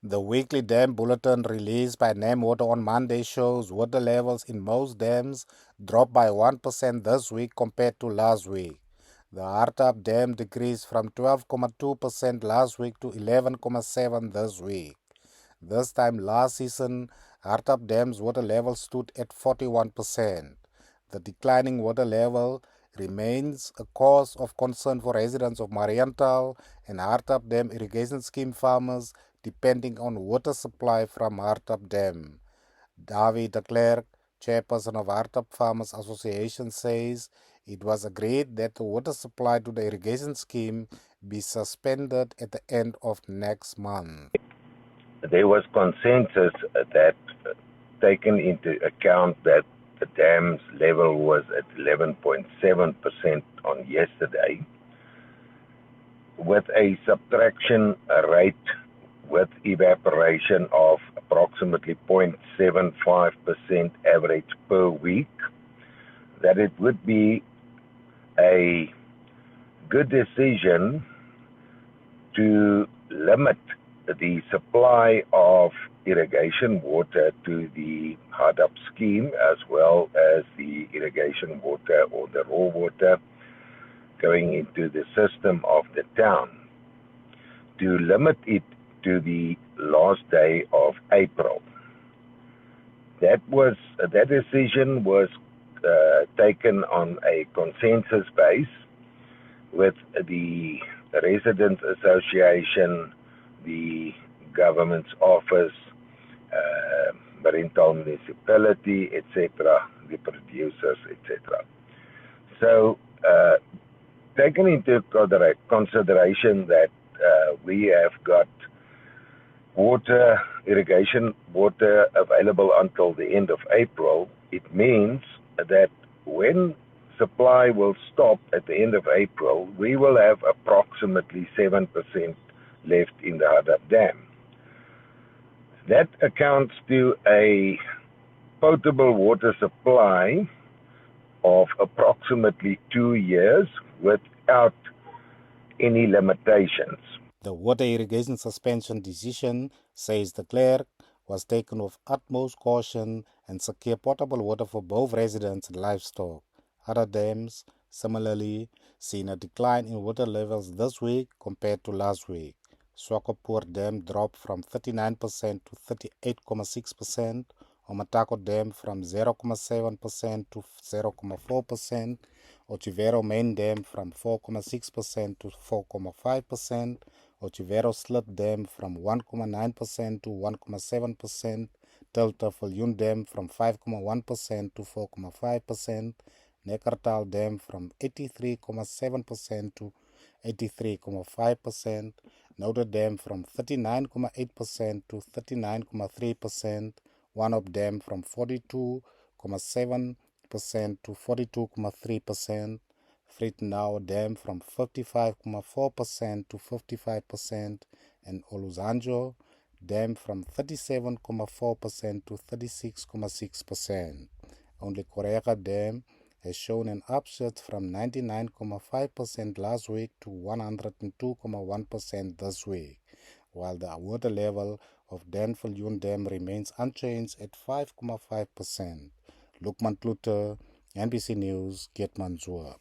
The weekly dam bulletin released by NamWater on Monday shows water levels in most dams dropped by 1% this week compared to last week. The Hartap Dam decreased from 12.2% last week to 11.7% this week. This time last season, Hartap Dam's water level stood at 41%. The declining water level remains a cause of concern for residents of Mariental and Hartap Dam irrigation scheme farmers depending on water supply from Hartap Dam. David de Klerk, chairperson of Hartap Farmers Association, says it was agreed that the water supply to the irrigation scheme be suspended at the end of next month. There was consensus that taken into account that the dam's level was at 11.7% on yesterday, with a subtraction rate with evaporation of approximately 0.75% average per week, that it would be a good decision to limit the supply of irrigation water to the Hartap scheme, as well as the irrigation water or the raw water going into the system of the town, to limit it to the last day of April. That decision was taken on a consensus base with the Residents Association, the government's office, Mariental municipality, etc., the producers, etc. So, taken into consideration that we have got irrigation water available until the end of April, it means that when supply will stop at the end of April, we will have approximately 7% left in the Hartap Dam. That accounts to a potable water supply of approximately 2 years without any limitations. The water irrigation suspension decision, says de Klerk, was taken with utmost caution and secure potable water for both residents and livestock. Other dams, similarly, seen a decline in water levels this week compared to last week. Swakopmund Dam dropped from 39% to 38.6%, Omatako Dam from 0.7% to 0.4%, Ochivero Main Dam from 4.6% to 4.5%, Ochivero Slit Dam from 1.9% to 1.7%, Delta Viljoen Dam from 5.1% to 4.5%, Neckartal Dam from 83.7% to 83.5%, Notre Dam from 39.8% to 39.3%, Wanop Dam from 42.7% to 42.3%, Friedenau Dam from 55.4% to 55%, and Olusanjo Dam from 37.4% to 36.6%. Only Korega Dam has shown an upsurge from 99.5% last week to 102.1% this week, while the water level of Dan Viljoen Dam remains unchanged at 5.5%. Lukman Klute, NBC News, Keetmanshoop.